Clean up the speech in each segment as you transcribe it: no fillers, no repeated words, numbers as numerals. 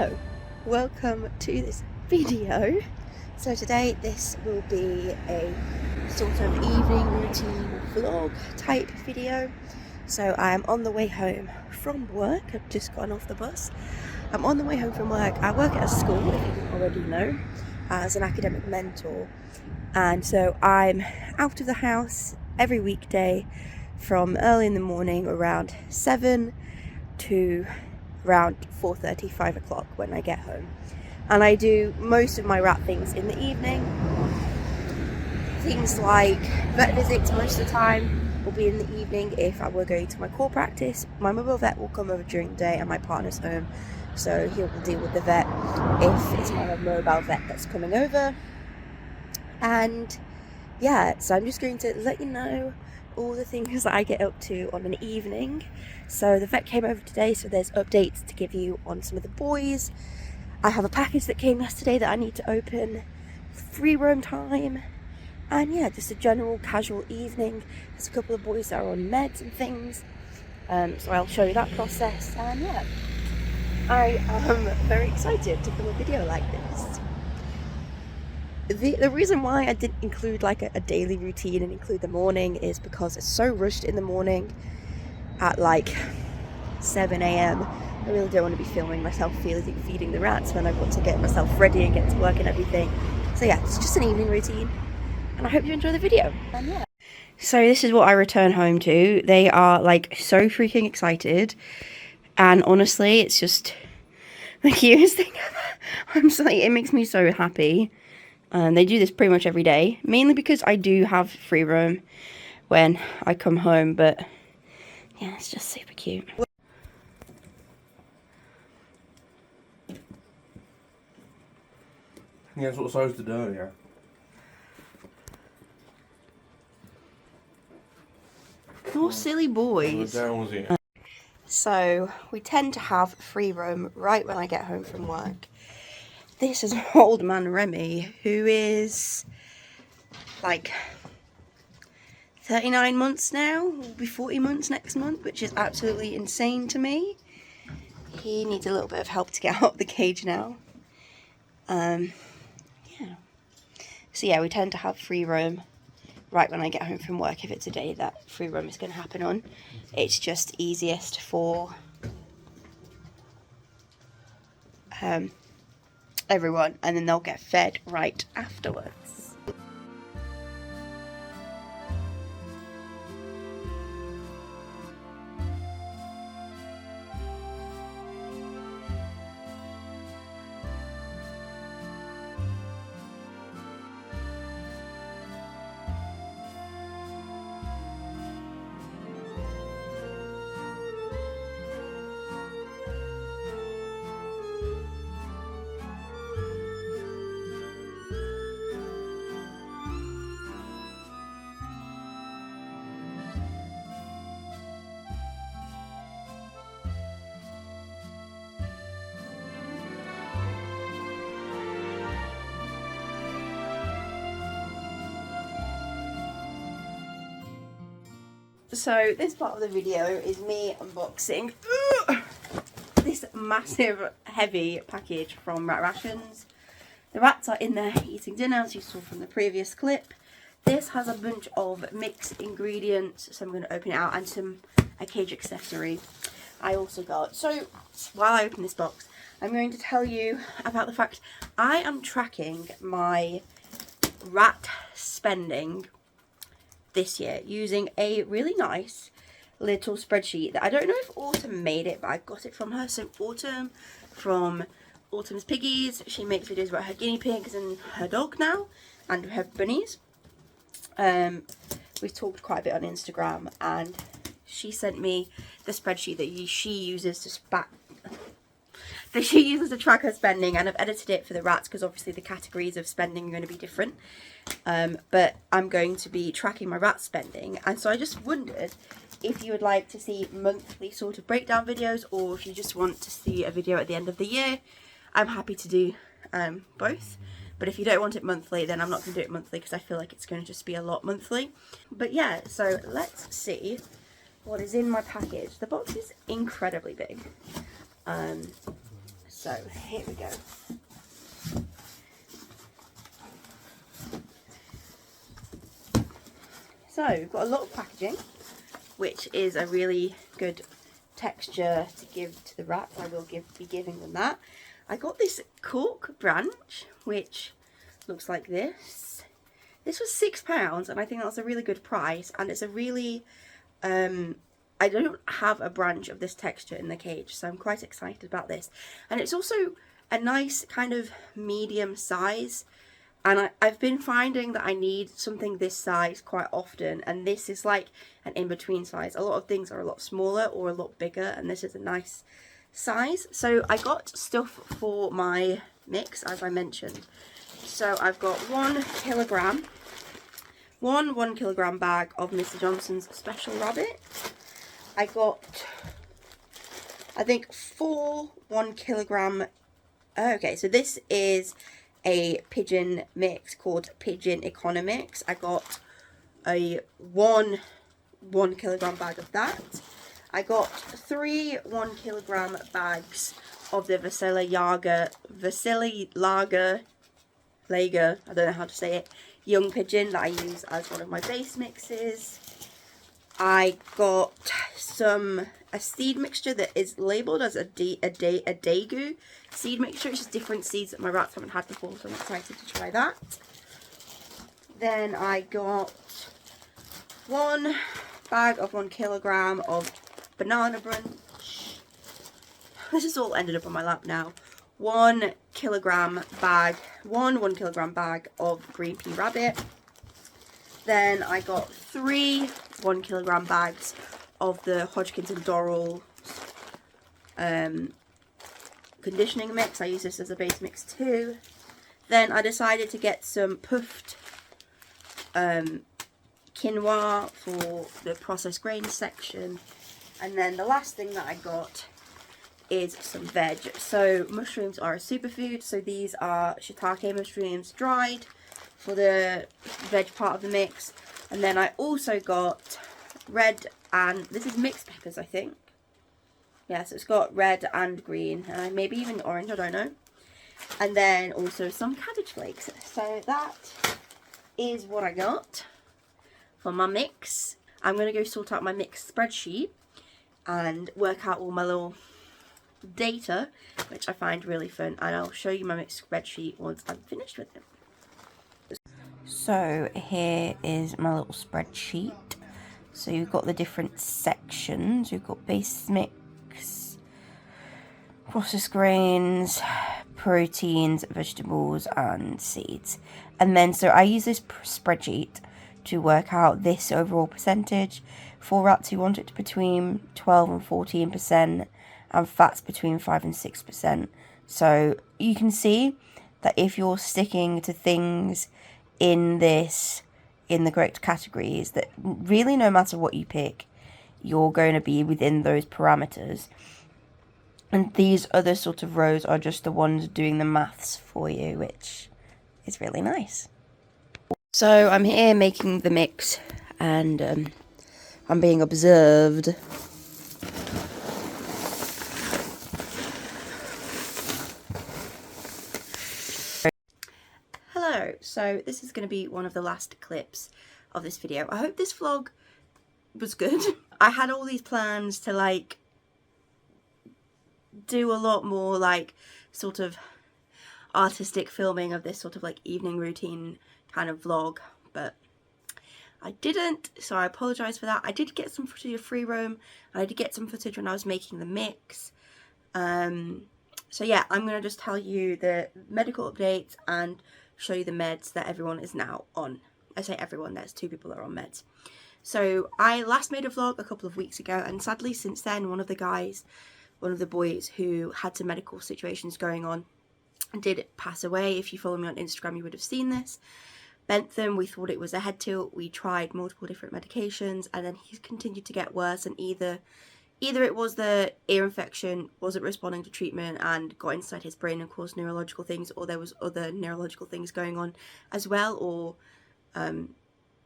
Hello, welcome to this video. So today this will be a sort of evening routine vlog type video. So I am on the way home from work. I've just gotten off the bus. I'm on the way home from work. I work at a school, if you didn't already know, as an academic mentor. And so I'm out of the house every weekday from early in the morning around 7 to around 4:30, 5 o'clock when I get home. And I do most of my wrap things in the evening. Things like vet visits most of the time will be in the evening if I were going to my core practice. My mobile vet will come over during the day and my partner's home, so he will deal with the vet if it's my mobile vet that's coming over. And yeah, so I'm just going to let you know all the things that I get up to on an evening. So the vet came over today, so there's updates to give you on some of the boys. I have a package that came yesterday that I need to open, free roam time, and yeah, just a general casual evening. There's a couple of boys that are on meds and things, so I'll show you that process. And yeah, I am very excited to film a video like this. The reason why I didn't include like a daily routine and include the morning is because it's so rushed in the morning at like 7 a.m. I really don't want to be filming myself feeding the rats when I've got to get myself ready and get to work and everything. So yeah, it's just an evening routine, and I hope you enjoy the video. And yeah. So this is what I return home to. They are like so freaking excited, and honestly, it's just the cutest thing ever. I'm sorry, it makes me so happy. They do this pretty much every day, mainly because I do have free roam when I come home, but yeah, it's just super cute. Yeah, that's what I was to do earlier. Oh, silly boys. So, we tend to have free roam right when I get home from work. This is old man Remy, who is like 39 months now, will be 40 months next month, which is absolutely insane to me. He needs a little bit of help to get out of the cage now. Yeah. So yeah, we tend to have free roam right when I get home from work if it's a day that free roam is going to happen on. It's just easiest for everyone, and then they'll get fed right afterwards. So this part of the video is me unboxing this massive heavy package from Rat Rations. The rats are in there eating dinner, as you saw from the previous clip. This has a bunch of mixed ingredients, so I'm going to open it out, and a cage accessory I also got. So while I open this box, I'm going to tell you about the fact I am tracking my rat spending this year using a really nice little spreadsheet that I don't know if Autumn made it, but I got it from her. So Autumn from Autumn's Piggies, she makes videos about her guinea pigs and her dog now, and her bunnies. We've talked quite a bit on Instagram, and she sent me the spreadsheet that she uses to track her spending, and I've edited it for the rats because obviously the categories of spending are going to be different. But I'm going to be tracking my rat spending, and so I just wondered if you would like to see monthly sort of breakdown videos, or if you just want to see a video at the end of the year. I'm happy to do both, but if you don't want it monthly, then I'm not going to do it monthly because I feel like it's going to just be a lot monthly. But yeah, so let's see what is in my package. The box is incredibly big. So here we go. So we've got a lot of packaging, which is a really good texture to give to the rats. I will be giving them that. I got this cork branch, which looks like this. This was £6, and I think that's a really good price. And it's a really, I don't have a branch of this texture in the cage, so I'm quite excited about this. And it's also a nice kind of medium size. And I've been finding that I need something this size quite often, and this is like an in-between size. A lot of things are a lot smaller or a lot bigger, and this is a nice size. So I got stuff for my mix, as I mentioned. So I've got 1 kilogram, one kilogram bag of Mr. Johnson's Special Rabbit. I got, I think, 4 1 kilogram. Okay, so this is a pigeon mix called Pigeon Economix. I got a 1 kilogram bag of that. I got 3 1 kilogram bags of the Vasili Lager, I don't know how to say it, young pigeon that I use as one of my base mixes. I got a seed mixture that is labelled as a Daegu seed mixture. It's just different seeds that my rats haven't had before, so I'm excited to try that. Then I got 1 bag of 1 kilogram of banana brunch. This has all ended up on my lap now. 1 kilogram bag, 1 kilogram bag of green pea rabbit. Then I got 3 1 kilogram bags of the Hodgkins and Dorrell conditioning mix. I use this as a base mix too. Then I decided to get some puffed quinoa for the processed grains section. And then the last thing that I got is some veg. So mushrooms are a superfood. So these are shiitake mushrooms dried for the veg part of the mix. And then I also got red, and this is mixed peppers, I think. Yeah, so it's got red and green, and maybe even orange, I don't know. And then also some cabbage flakes. So that is what I got for my mix. I'm going to go sort out my mix spreadsheet and work out all my little data, which I find really fun. And I'll show you my mix spreadsheet once I'm finished with them. So here is my little spreadsheet. So you've got the different sections. You've got base mix, processed grains, proteins, vegetables, and seeds. And then, so I use this spreadsheet to work out this overall percentage. For rats, you want it to between 12 and 14%, and fats between 5 and 6%. So you can see that if you're sticking to things in the correct categories, that really no matter what you pick, you're going to be within those parameters. And these other sort of rows are just the ones doing the maths for you, which is really nice. So I'm here making the mix, and I'm being observed. Hello, so this is going to be one of the last clips of this video. I hope this vlog was good. I had all these plans to like do a lot more like sort of artistic filming of this sort of like evening routine kind of vlog, but I didn't, so I apologise for that. I did get some footage of free roam, and I did get some footage when I was making the mix. So yeah, I'm going to just tell you the medical updates and show you the meds that everyone is now on. I say everyone, there's 2 people that are on meds. So I last made a vlog a couple of weeks ago, and sadly since then one of the boys who had some medical situations going on did pass away. If you follow me on Instagram, you would have seen this. Bentham, we thought it was a head tilt. We tried multiple different medications, and then he's continued to get worse, and either it was the ear infection wasn't responding to treatment and got inside his brain and caused neurological things, or there was other neurological things going on as well, or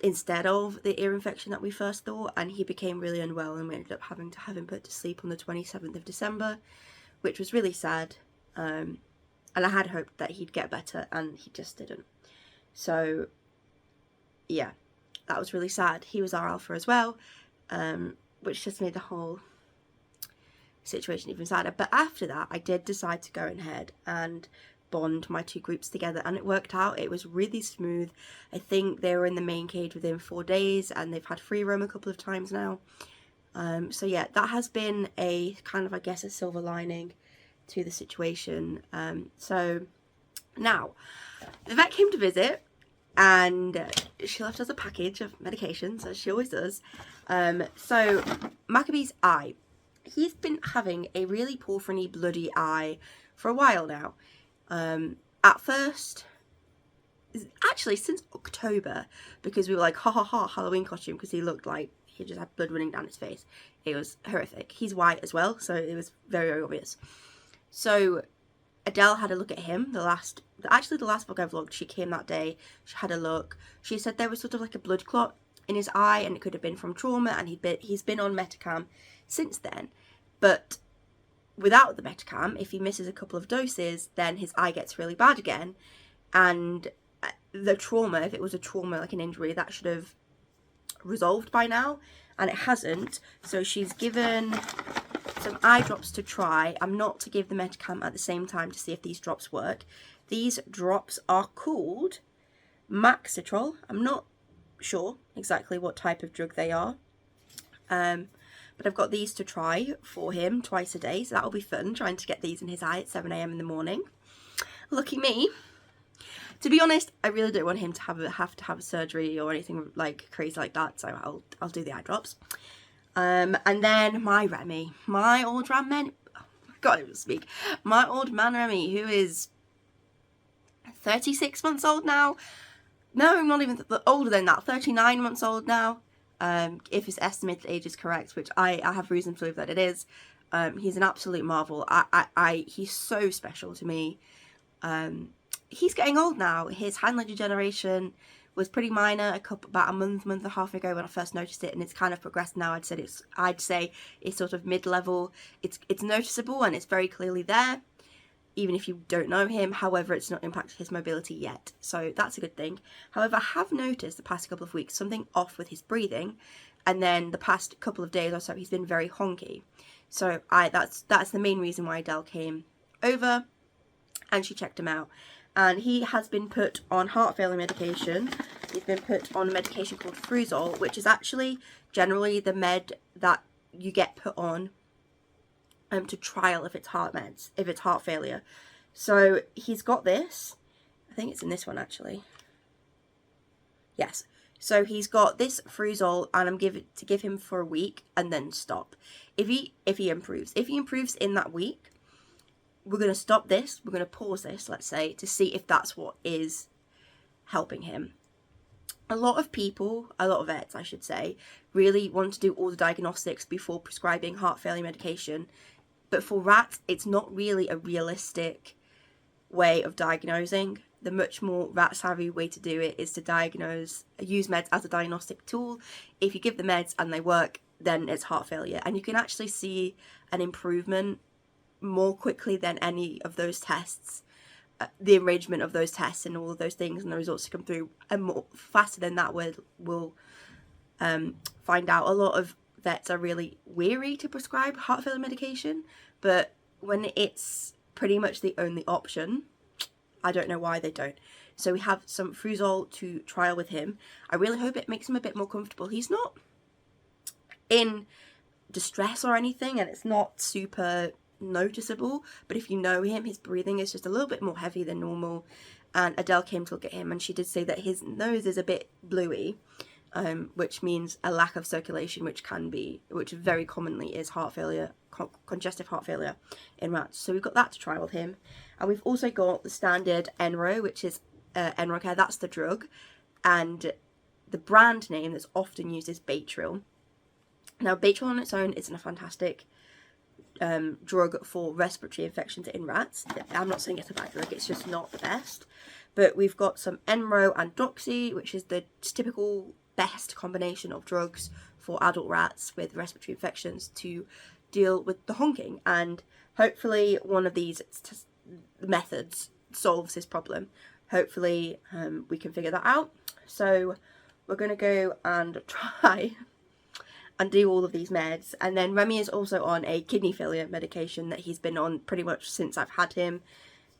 instead of the ear infection that we first thought, and he became really unwell, and we ended up having to have him put to sleep on the 27th of December, which was really sad. And I had hoped that he'd get better, and he just didn't. So yeah, that was really sad. He was our alpha as well, which just made the whole situation even sadder. But after that, I did decide to go ahead and bond my two groups together, and it worked out. It was really smooth. I think they were in the main cage within 4 days, and they've had free roam a couple of times now. So yeah, that has been a kind of, I guess, a silver lining to the situation. So now the vet came to visit, and she left us a package of medications, as she always does. So Maccabee's eye, he's been having a really porphyry bloody eye for a while now. At first, actually since October, because we were like, ha ha ha, Halloween costume, because he looked like he just had blood running down his face. It was horrific. He's white as well, so it was very, very obvious. So Adele had a look at him. The last vlog I vlogged, she came that day, she had a look. She said there was sort of like a blood clot in his eye, and it could have been from trauma, and he's been on Metacam since then. But without the Metacam, if he misses a couple of doses, then his eye gets really bad again. And the trauma, if it was a trauma like an injury, that should have resolved by now, and it hasn't. So she's given some eye drops to try. I'm not to give the Metacam at the same time to see if these drops work. These drops are called Maxitrol. I'm not sure exactly what type of drug they are, but I've got these to try for him twice a day, so that'll be fun, trying to get these in his eye at 7 AM in the morning. Lucky me. To be honest, I really don't want him to have to have a surgery or anything like crazy like that, so I'll do the eye drops. And then my Remy, my old man, oh my God, I can't even speak. My old man Remy, who is 36 months old now. No, not even older than that, 39 months old now. If his estimated age is correct, which I have reason to believe that it is. He's an absolute marvel. He's so special to me. He's getting old now. His hand-leg degeneration was pretty minor about a month and a half ago when I first noticed it, and it's kind of progressed now. I'd say it's sort of mid-level. It's noticeable, and it's very clearly there, even if you don't know him. However, it's not impacted his mobility yet, so that's a good thing. However, I have noticed the past couple of weeks something off with his breathing, and then the past couple of days or so he's been very honky. So that's the main reason why Adele came over, and she checked him out. And he has been put on heart failure medication. He's been put on a medication called Fruzol, which is actually generally the med that you get put on to trial if it's heart failure. So he's got this. I think it's in this one actually. Yes. So he's got this Fruzol, and I'm to give him for a week and then stop. If he improves in that week, we're going to stop this, we're going to pause this, let's say, to see if that's what is helping him. A lot of vets, I should say, really want to do all the diagnostics before prescribing heart failure medication. But for rats, it's not really a realistic way of diagnosing. The much more rat-savvy way to do it is to use meds as a diagnostic tool. If you give the meds and they work, then it's heart failure. And you can actually see an improvement more quickly than any of those tests, the arrangement of those tests and all of those things and the results to come through, and more faster than that we'll find out. A lot of vets are really weary to prescribe heart failure medication, but when it's pretty much the only option, I don't know why they don't. So we have some Fruzol to trial with him. I really hope it makes him a bit more comfortable. He's not in distress or anything, and it's not super noticeable, but if you know him, his breathing is just a little bit more heavy than normal. And Adele came to look at him, and she did say that his nose is a bit bluey, which means a lack of circulation, which very commonly is heart failure, congestive heart failure in rats. So we've got that to try with him, and we've also got the standard Enro, which is Enrocare. That's the drug, and the brand name that's often used is Baytril. Now, Baytril on its own isn't a fantastic drug for respiratory infections in rats. I'm not saying it's a bad drug, it's just not the best. But we've got some Enro and Doxy, which is the typical best combination of drugs for adult rats with respiratory infections to deal with the honking. And hopefully one of these methods solves this problem. Hopefully we can figure that out. So we're going to go and try and do all of these meds. And then Remy is also on a kidney failure medication that he's been on pretty much since I've had him,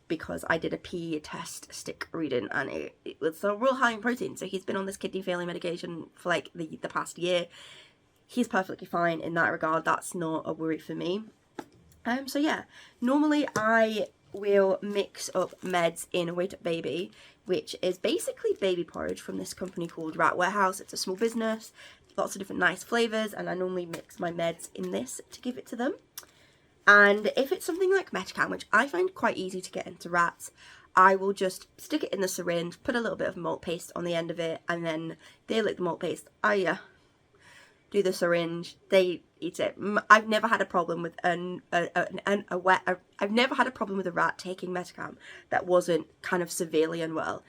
because I did a PE test stick reading and it was real high in protein. So he's been on this kidney failure medication for like the past year. He's perfectly fine in that regard. That's not a worry for me. So yeah, normally I will mix up meds in a Wait Up Baby, which is basically baby porridge from this company called Rat Warehouse. It's a small business, lots of different nice flavours, and I normally mix my meds in this to give it to them. And if it's something like Metacam, which I find quite easy to get into rats, I will just stick it in the syringe, put a little bit of malt paste on the end of it, and then they lick the malt paste. I do the syringe, they eat it. I've never had a problem with I've never had a problem with a rat taking Metacam that wasn't kind of severely unwell.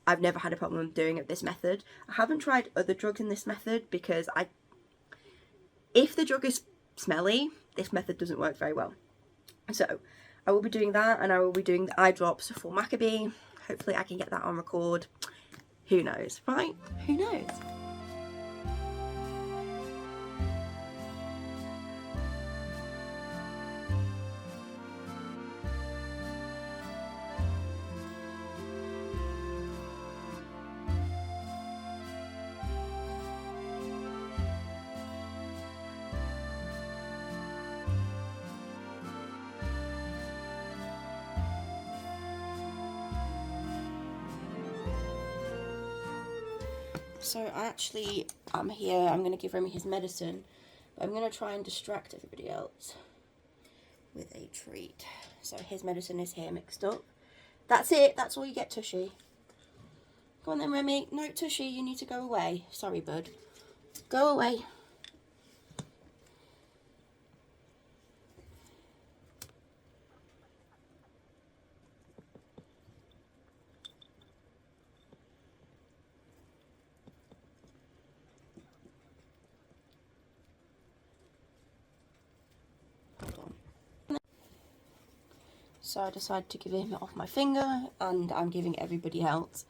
I've never had a problem doing it this method. I haven't tried other drugs in this method because if the drug is smelly, this method doesn't work very well. So I will be doing that, and I will be doing the eye drops for Maccabee. Hopefully I can get that on record. Who knows, right? Who knows? So I'm here, I'm going to give Remy his medicine, but I'm going to try and distract everybody else with a treat. So his medicine is here mixed up. That's it, that's all you get, Tushy. Go on then, Remy. No, Tushy, you need to go away. Sorry, bud. Go away. So I decided to give him it off my finger, and I'm giving everybody else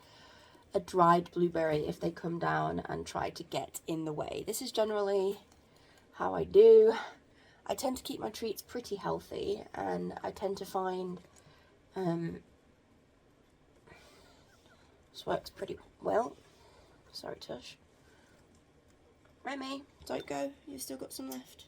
a dried blueberry if they come down and try to get in the way. This is generally how I do. I tend to keep my treats pretty healthy, and I tend to find this works pretty well. Sorry, Tush. Remy, don't go. You've still got some left.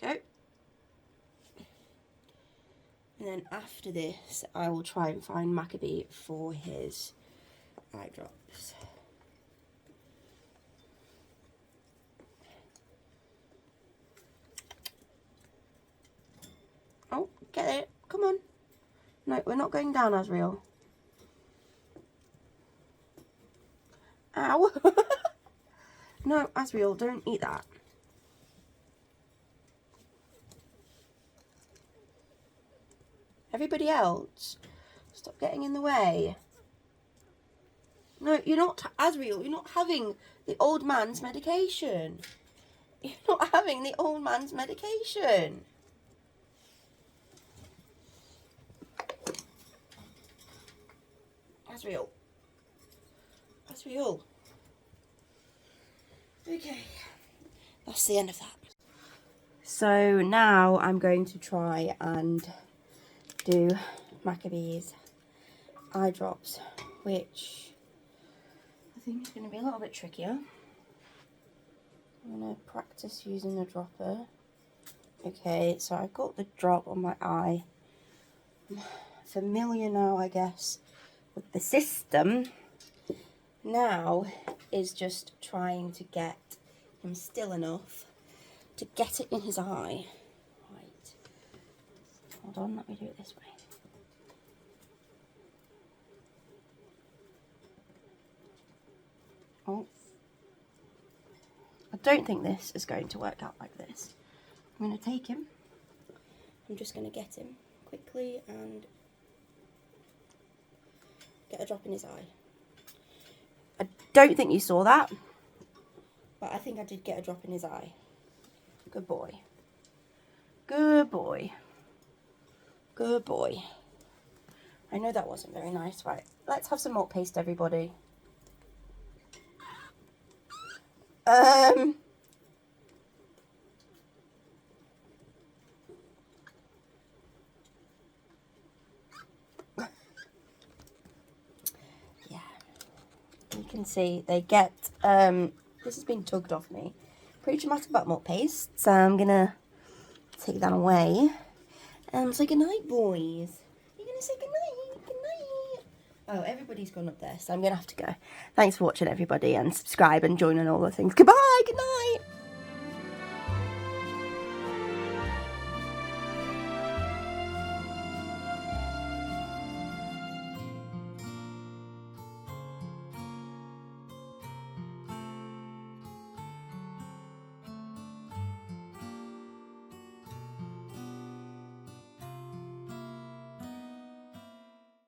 Go. And then after this, I will try and find Maccabee for his eye drops. Oh, get it. Come on. No, we're not going down, Asriel. Ow. No, Asriel, don't eat that. Everybody else, stop getting in the way. No, you're not, Asriel, you're not having the old man's medication. You're not having the old man's medication. Asriel. Asriel. Okay, that's the end of that. So now I'm going to try and do Maccabee's eye drops, which I think is going to be a little bit trickier. I'm going to practice using the dropper. Okay, so I've got the drop on my eye. I'm familiar now, I guess, with the system. Now is just trying to get him still enough to get it in his eye. Hold on, let me do it this way. Oh. I don't think this is going to work out like this. I'm going to take him. I'm just going to get him quickly and Get a drop in his eye. I don't think you saw that, but I think I did get a drop in his eye. Good boy. Good boy. Good boy. I know that wasn't very nice. Right, let's have some malt paste, everybody. Yeah, you can see they get, this has been tugged off me. Pretty dramatic about malt paste, so I'm gonna take that away and say goodnight, boys. You're gonna say goodnight, goodnight. Oh, everybody's gone up there, so I'm gonna have to go. Thanks for watching, everybody, and subscribe and join on all the things. Goodbye, good night.